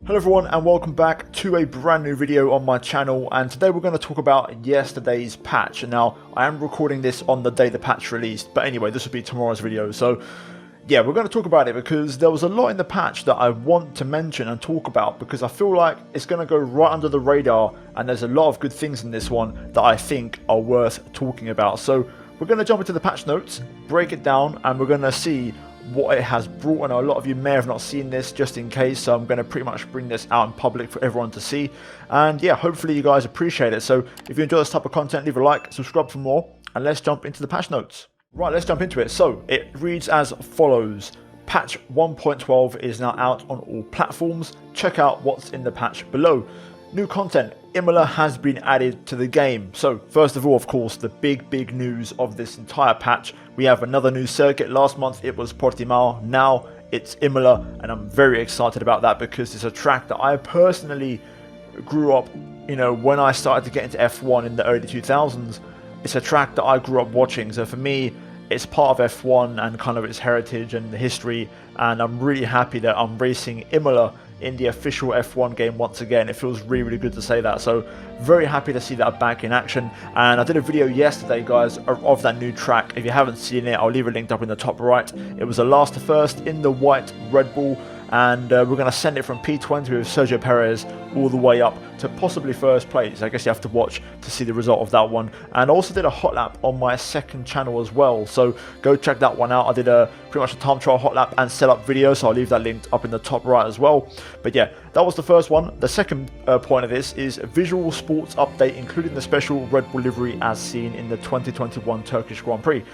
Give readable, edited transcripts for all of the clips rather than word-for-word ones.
Hello everyone and welcome back to a brand new video on my channel, and today we're going to talk about yesterday's patch. And now I am recording this on the day the patch released, but anyway, this will be tomorrow's video. So yeah, we're going to talk about it because there was a lot in the patch that I want to mention and talk about, because I feel like it's going to go right under the radar and there's a lot of good things in this one that I think are worth talking about. So we're going to jump into the patch notes, break it down, and we're going to see what it has brought. And a lot of you may have not seen this, just in case, so I'm going to pretty much bring this out in public for everyone to see. And yeah, hopefully you guys appreciate it. So if you enjoy this type of content, leave a like, subscribe for more, and let's jump into the patch notes. Right, let's jump into it. So it reads as follows: patch 1.12 is now out on all platforms. Check out what's in the patch below. New content: Imola has been added to the game. So first of all, of course, the big news of this entire patch, we have another new circuit. Last month it was Portimao, now it's Imola, and I'm very excited about that because it's a track that I personally grew up, when I started to get into F1 in the early 2000s. It's a track that I grew up watching, so for me it's part of F1 and kind of its heritage and the history, and I'm really happy that I'm racing Imola in the official F1 game once again. It feels really good to say that, so very happy to see that back in action. And I did a video yesterday, guys, of that new track. If you haven't seen it, I'll leave a link up in the top right. It was a last to first in the white Red Bull, and we're going to send it from P20 with Sergio Perez all the way up to possibly first place. I guess you have to watch to see the result of that one. And I also did a hot lap on my second channel as well, so go check that one out. I did pretty much a time trial hot lap and setup video, so I'll leave that linked up in the top right as well. But yeah, that was the first one. The second point of this is a visual sports update, including the special Red Bull livery as seen in the 2021 Turkish Grand Prix.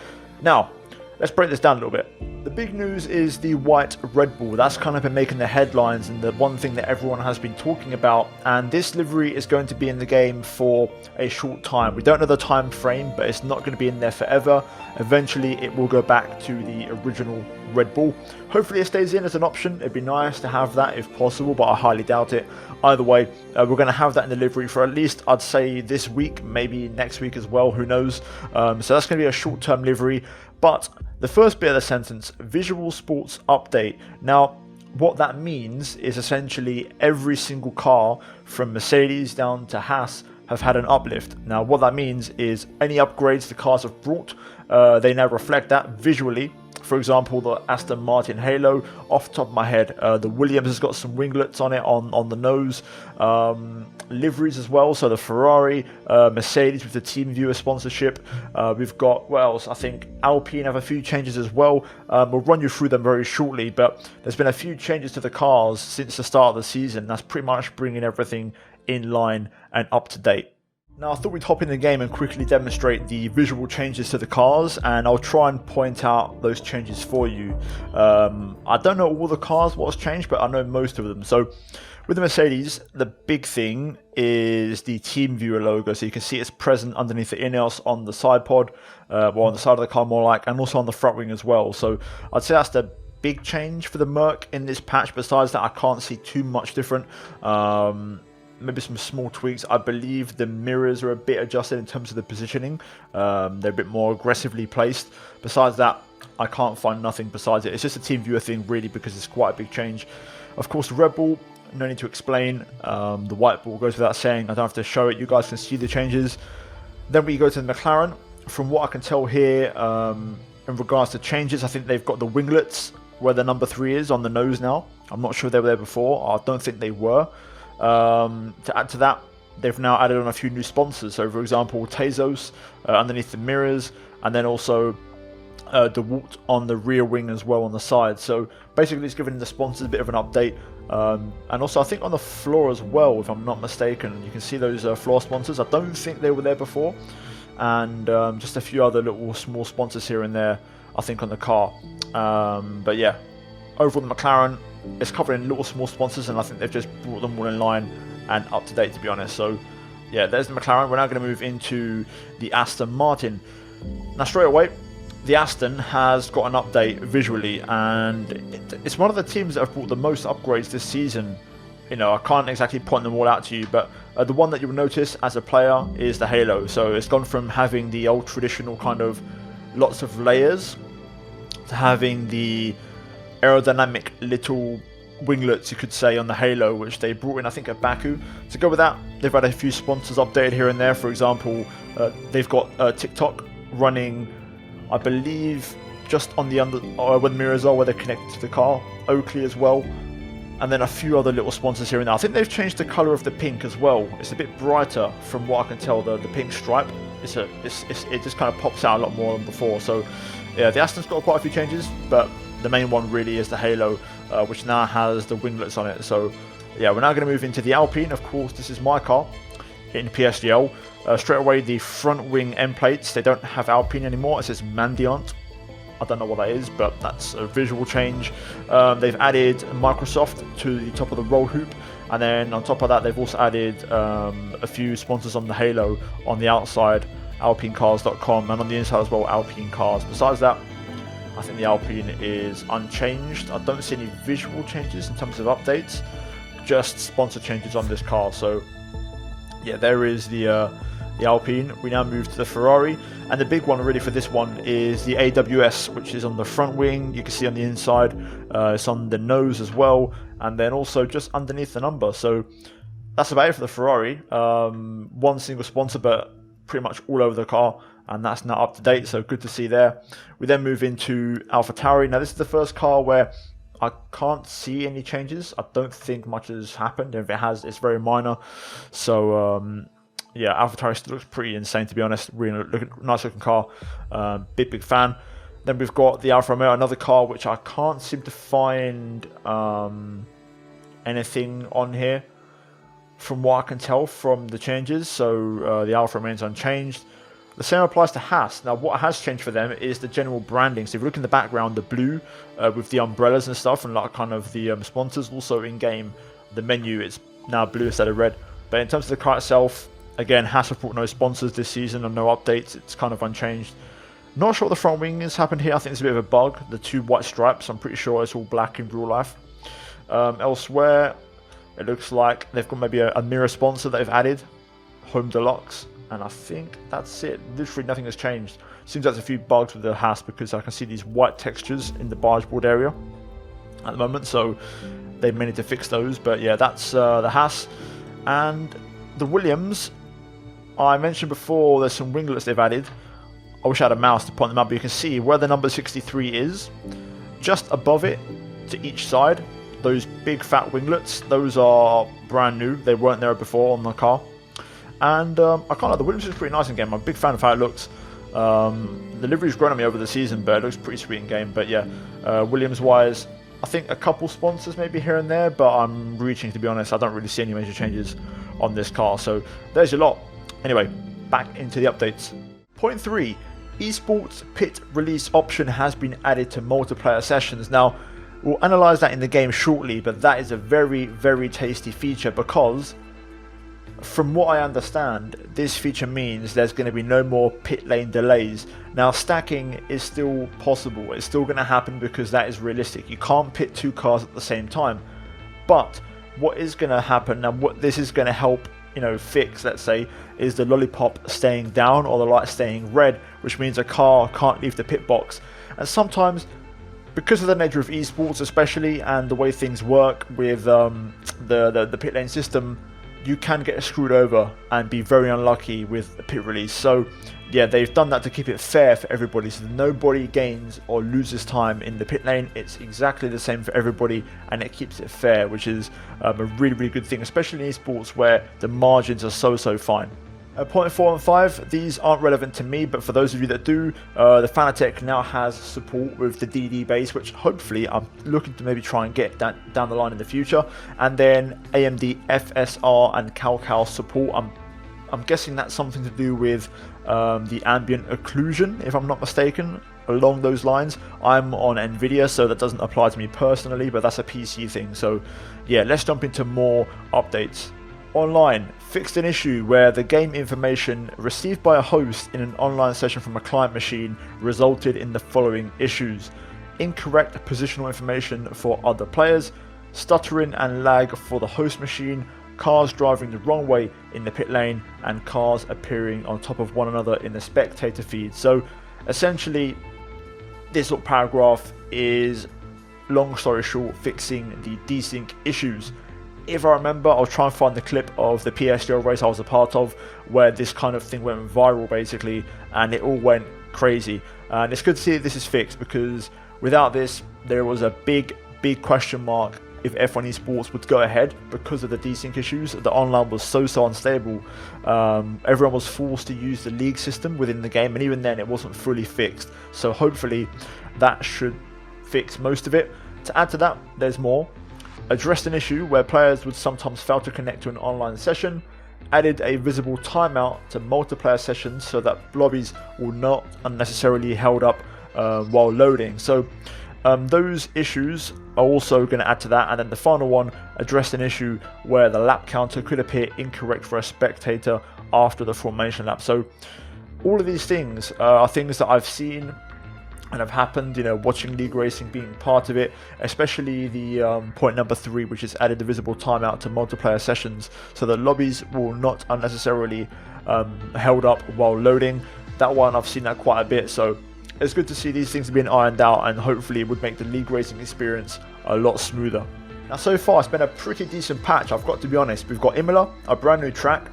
Now, let's break this down a little bit. The big news is the white Red Bull. That's kind of been making the headlines and the one thing that everyone has been talking about. And this livery is going to be in the game for a short time. We don't know the time frame, but it's not going to be in there forever. Eventually, it will go back to the original Red Bull. Hopefully, it stays in as an option. It'd be nice to have that if possible, but I highly doubt it. Either way, we're going to have that in the livery for at least, I'd say, this week, maybe next week as well. Who knows? So that's going to be a short-term livery. But the first bit of the sentence, visual sports update. Now, what that means is essentially every single car from Mercedes down to Haas have had an uplift. Now, what that means is any upgrades the cars have brought, they now reflect that visually. For example, the Aston Martin Halo, off the top of my head, the Williams has got some winglets on it on the nose, liveries as well, so the Ferrari, Mercedes with the team viewer sponsorship, we've got, what else, I think Alpine have a few changes as well. We'll run you through them very shortly, but there's been a few changes to the cars since the start of the season. That's pretty much bringing everything in line and up to date. Now, I thought we'd hop in the game and quickly demonstrate the visual changes to the cars, and I'll try and point out those changes for you. I don't know all the cars what's changed, but I know most of them. So with the Mercedes, the big thing is the team viewer logo. So you can see it's present underneath the Ineos on the side pod, well, on the side of the car more like, and also on the front wing as well. So I'd say that's the big change for the Merc in this patch. Besides that, I can't see too much different. Maybe some small tweaks. I believe the mirrors are a bit adjusted in terms of the positioning. They're a bit more aggressively placed. Besides that, I can't find nothing besides it. It's just a team viewer thing really, because it's quite a big change. Of course, the Red Bull, no need to explain. The white ball goes without saying. I don't have to show it. You guys can see the changes. Then we go to the McLaren. From what I can tell here, in regards to changes, I think they've got the winglets where the number 3 is on the nose now. I'm not sure they were there before. I don't think they were. To add to that, they've now added on a few new sponsors. So, for example, Tezos underneath the mirrors, and then also DeWalt on the rear wing as well on the side. So basically, it's giving the sponsors a bit of an update. And also, I think on the floor as well, if I'm not mistaken, you can see those floor sponsors. I don't think they were there before, and just a few other little small sponsors here and there, I think, on the car. But yeah, overall, the McLaren is covering little small sponsors, and I think they've just brought them all in line and up to date, to be honest. So yeah, there's the McLaren. We're now going to move into the Aston Martin. Now, straight away, the Aston has got an update visually, and it's one of the teams that have brought the most upgrades this season. I can't exactly point them all out to you, but the one that you'll notice as a player is the Halo. So it's gone from having the old traditional kind of lots of layers to having the aerodynamic little winglets, you could say, on the Halo, which they brought in, I think, at Baku. To go with that, they've had a few sponsors updated here and there. For example, they've got TikTok running, I believe, just on the where the mirrors are, where they're connected to the car. Oakley as well. And then a few other little sponsors here and there. I think they've changed the colour of the pink as well. It's a bit brighter from what I can tell, the pink stripe. It just kind of pops out a lot more than before. So yeah, the Aston's got quite a few changes, but the main one really is the Halo, which now has the winglets on it. So yeah, we're now going to move into the Alpine. Of course, this is my car in PSGL. Straight away, the front wing end plates, they don't have Alpine anymore. It says Mandiant. I don't know what that is, but that's a visual change. They've added Microsoft to the top of the roll hoop, and then on top of that, they've also added a few sponsors on the Halo on the outside, alpinecars.com, and on the inside as well, Alpine Cars. Besides that, I think the Alpine is unchanged. I don't see any visual changes in terms of updates, just sponsor changes on this car. So yeah, there is the Alpine. We now move to the Ferrari, and the big one really for this one is the AWS, which is on the front wing. You can see on the inside, it's on the nose as well, and then also just underneath the number. So that's about it for the Ferrari. One single sponsor, but pretty much all over the car, and that's now up to date, so good to see there. We then move into AlphaTauri. Now this is the first car where I can't see any changes. I don't think much has happened. If it has, it's very minor. So yeah, AlphaTauri still looks pretty insane, to be honest. Really nice looking car. Big fan. Then we've got the Alfa Romeo, another car which I can't seem to find anything on here from what I can tell from the changes. So the Alfa remains unchanged. The same applies to Haas. Now what has changed for them is the general branding. So if you look in the background, the blue with the umbrellas and stuff, and like kind of the sponsors. Also in game, the menu is now blue instead of red. But in terms of the car itself, again, Haas have brought no sponsors this season and no updates. It's kind of unchanged. Not sure what the front wing has happened here. I think it's a bit of a bug. The two white stripes, I'm pretty sure it's all black in real life. Elsewhere, it looks like they've got maybe a mirror sponsor that they've added, Home Deluxe, and I think that's it. Literally nothing has changed. Seems like there's a few bugs with the Haas because I can see these white textures in the barge board area at the moment, so they may need to fix those. But yeah, that's the Haas. And the Williams, I mentioned before, there's some winglets they've added. I wish I had a mouse to point them out, but you can see where the number 63 is, just above it to each side. Those big fat winglets, those are brand new. They weren't there before on the car. And I can't lie, the Williams is pretty nice in game. I'm a big fan of how it looks. The livery's grown on me over the season, but it looks pretty sweet in game. But yeah, Williams wise, I think a couple sponsors maybe here and there, but I'm reaching, to be honest. I don't really see any major changes on this car. So there's your lot. Anyway, back into the updates. Point 3, Esports Pit Release option has been added to multiplayer sessions. Now, we'll analyse that in the game shortly, but that is a very, very tasty feature because, from what I understand, this feature means there's going to be no more pit lane delays. Now, stacking is still possible. It's still going to happen because that is realistic. You can't pit two cars at the same time. But what is going to happen, and what this is going to help, fix, let's say, is the lollipop staying down or the light staying red, which means a car can't leave the pit box. And sometimes, because of the nature of esports especially, and the way things work with the pit lane system, you can get screwed over and be very unlucky with the pit release. So yeah, they've done that to keep it fair for everybody, so that nobody gains or loses time in the pit lane. It's exactly the same for everybody, and it keeps it fair, which is a really, really good thing, especially in esports where the margins are so fine. Point 4 and 5, these aren't relevant to me, but for those of you that do, the Fanatec now has support with the DD base, which hopefully I'm looking to maybe try and get that down the line in the future. And then AMD FSR and Cal support. I'm guessing that's something to do with the ambient occlusion, if I'm not mistaken, along those lines. I'm on Nvidia, so that doesn't apply to me personally, but that's a PC thing. So yeah, let's jump into more updates. Online, fixed an issue where the game information received by a host in an online session from a client machine resulted in the following issues: incorrect positional information for other players, stuttering and lag for the host machine, cars driving the wrong way in the pit lane, and cars appearing on top of one another in the spectator feed. So essentially, this little paragraph is long story short, fixing the desync issues. If I remember, I'll try and find the clip of the PSGL race I was a part of where this kind of thing went viral basically, and it all went crazy. And it's good to see that this is fixed, because without this there was a big question mark if F1 Esports would go ahead because of the desync issues. The online was so unstable. Everyone was forced to use the league system within the game, and even then it wasn't fully fixed. So hopefully that should fix most of it. To add to that, there's more. Addressed an issue where players would sometimes fail to connect to an online session. Added a visible timeout to multiplayer sessions so that lobbies will not unnecessarily held up while loading. So those issues are also going to add to that. And then the final one, addressed an issue where the lap counter could appear incorrect for a spectator after the formation lap. So all of these things are things that I've seen and have happened, you know, watching league racing, being part of it, especially the point number 3, which is added the visible timeout to multiplayer sessions so that lobbies will not unnecessarily held up while loading. That one, I've seen that quite a bit, so it's good to see these things being ironed out, and hopefully it would make the league racing experience a lot smoother. Now, so far it's been a pretty decent patch, I've got to be honest. We've got Imola, a brand new track,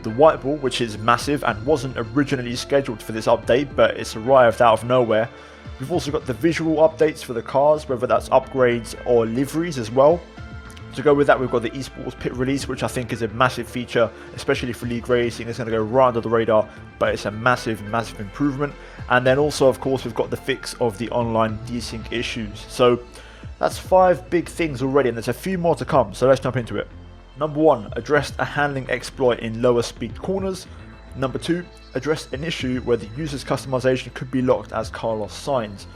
the white ball, which is massive and wasn't originally scheduled for this update, but it's arrived out of nowhere. We've also got the visual updates for the cars, whether that's upgrades or liveries as well. To go with that, we've got the Esports Pit Release, which I think is a massive feature, especially for league racing. It's going to go right under the radar, but it's a massive improvement. And then also, of course, we've got the fix of the online desync issues. So that's 5 big things already, and there's a few more to come, so let's jump into it. Number 1, addressed a handling exploit in lower speed corners. Number 2, addressed an issue where the user's customization could be locked as car loss signs.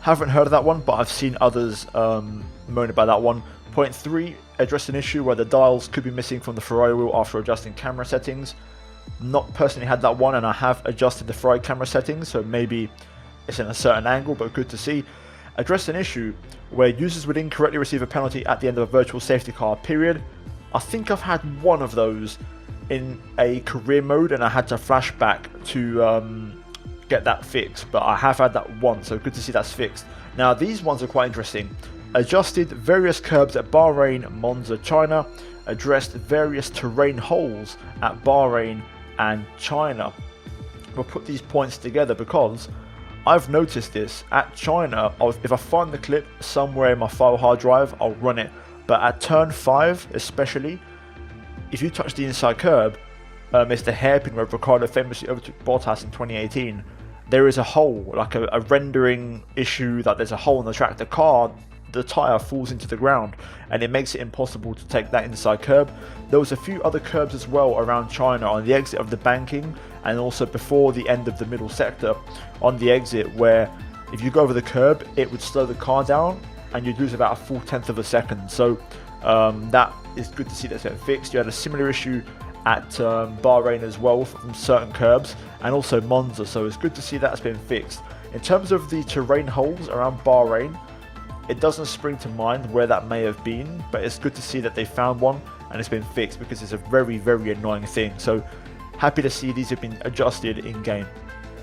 Haven't heard of that one, but I've seen others moan about that one. Point 3, addressed an issue where the dials could be missing from the Ferrari wheel after adjusting camera settings. Not personally had that one, and I have adjusted the Ferrari camera settings, so maybe it's in a certain angle, but good to see. Addressed an issue where users would incorrectly receive a penalty at the end of a virtual safety car period. I think I've had one of those in a career mode, and I had to flash back to get that fixed, but I have had that once, so good to see that's fixed. Now these ones are quite interesting. Adjusted various curbs at Bahrain, Monza, China. Addressed various terrain holes at Bahrain and China. We'll put these points together because I've noticed this at China. If I find the clip somewhere in my file hard drive, I'll run it, but at turn 5 especially, if you touch the inside curb, it's the hairpin where Ricciardo famously overtook Bottas in 2018. There is a hole, like a rendering issue, that there's a hole in the track. The tyre falls into the ground, and it makes it impossible to take that inside curb. There was a few other curbs as well around China on the exit of the banking, and also before the end of the middle sector on the exit, where if you go over the curb, it would slow the car down, and you'd lose about a full 1/10 of a second. So that is good to see that's getting fixed. You had a similar issue at Bahrain as well from certain curbs, and also Monza, so it's good to see that's been fixed. In terms of the terrain holes around Bahrain, it doesn't spring to mind where that may have been, but it's good to see that they found one and it's been fixed, because it's a very annoying thing. So happy to see these have been adjusted in game.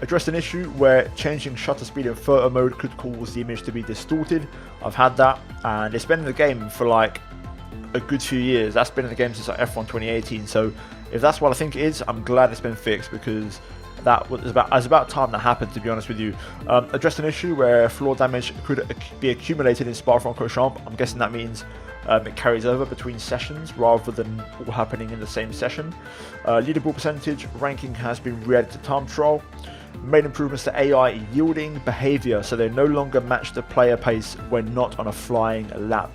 Addressed an issue where changing shutter speed in photo mode could cause the image to be distorted. I've had that, and it's been in the game for like a good few years. That's been in the game since like F1 2018, so if that's what I think it is, I'm glad it's been fixed, because that was about time that happened, to be honest with you. Addressed an issue where floor damage could be accumulated in Spa-Francorchamps. I'm guessing that means it carries over between sessions rather than all happening in the same session. Leaderboard percentage ranking has been re-added to time trial. Made improvements to AI yielding behavior, so they no longer match the player pace when not on a flying lap.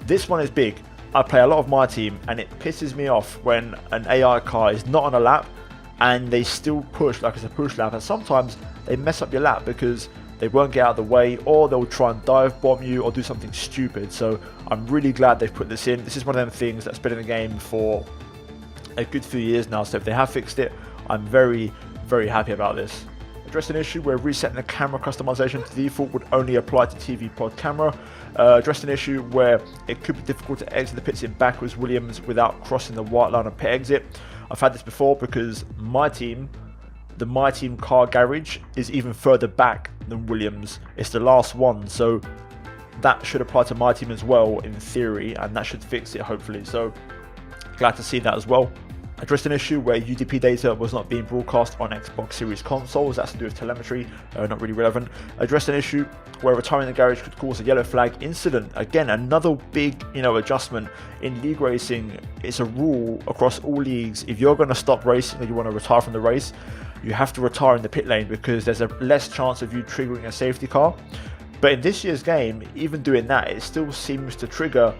This one is big. I play a lot of my team, and it pisses me off when an AI car is not on a lap and they still push like it's a push lap, and sometimes they mess up your lap because they won't get out of the way, or they'll try and dive bomb you or do something stupid. So I'm really glad they've put this in. This is one of them things that's been in the game for a good few years now, so if they have fixed it, I'm very happy about this. Addressed an issue where resetting the camera customization to default would only apply to TV pod camera. Addressed an issue where it could be difficult to exit the pits in backwards Williams without crossing the white line of pit exit. I've had this before because my team, the My Team car garage, is even further back than Williams. It's the last one, so that should apply to my team as well in theory, and that should fix it hopefully. So glad to see that as well. Addressed an issue where UDP data was not being broadcast on Xbox Series consoles. That's to do with telemetry, not really relevant. Addressed an issue where retiring the garage could cause a yellow flag incident. Again, another big, adjustment in league racing. It's a rule across all leagues. If you're going to stop racing or you want to retire from the race, you have to retire in the pit lane because there's a less chance of you triggering a safety car. But in this year's game, even doing that, it still seems to trigger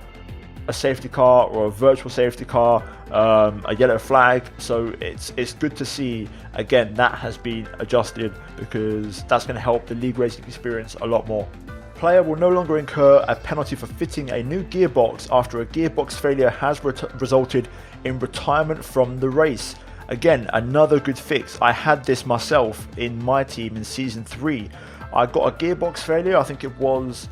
a safety car or a virtual safety car, a yellow flag. So it's good to see again that has been adjusted, because that's going to help the league racing experience a lot more. Player will no longer incur a penalty for fitting a new gearbox after a gearbox failure has resulted in retirement from the race. Again, another good fix. I had this myself in my team in season 3. I got a gearbox failure. I think it was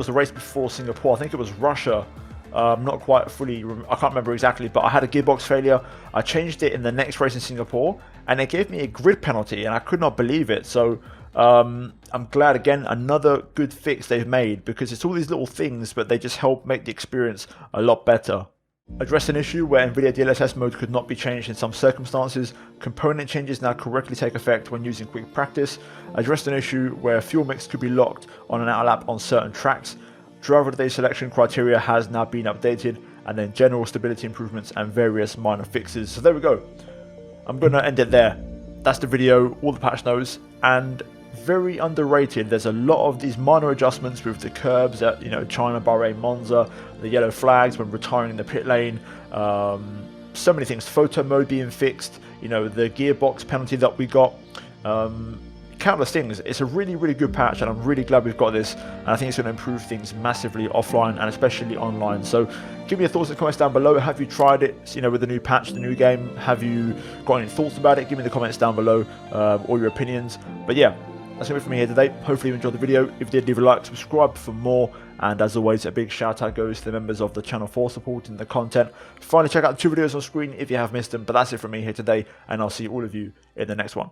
a race before Singapore. I think it was Russia. Not quite fully, I can't remember exactly, but I had a gearbox failure. I changed it in the next race in Singapore, and it gave me a grid penalty, and I could not believe it. So I'm glad, again, another good fix they've made, because it's all these little things, but they just help make the experience a lot better. Addressed an issue where NVIDIA DLSS mode could not be changed in some circumstances. Component changes now correctly take effect when using quick practice. Addressed an issue where fuel mix could be locked on an outlap on certain tracks. Driver of the day selection criteria has now been updated, and then general stability improvements and various minor fixes. So there we go. I'm going to end it there. That's the video, all the patch notes, and very underrated. There's a lot of these minor adjustments with the curbs at China, Bahrain, Monza, the yellow flags when retiring in the pit lane, so many things, photo mode being fixed, the gearbox penalty that we got, countless things. It's a really, really good patch, and I'm really glad we've got this, and I think it's going to improve things massively offline and especially online. So give me your thoughts in the comments down below. Have you tried it, with the new patch, the new game? Have you got any thoughts about it? Give me the comments down below, all your opinions. But yeah, that's it from me here today. Hopefully you enjoyed the video. If you did, leave a like, subscribe for more, and as always, a big shout out goes to the members of the channel for supporting the content. Finally, check out the 2 videos on screen if you have missed them. But that's it from me here today, and I'll see all of you in the next one.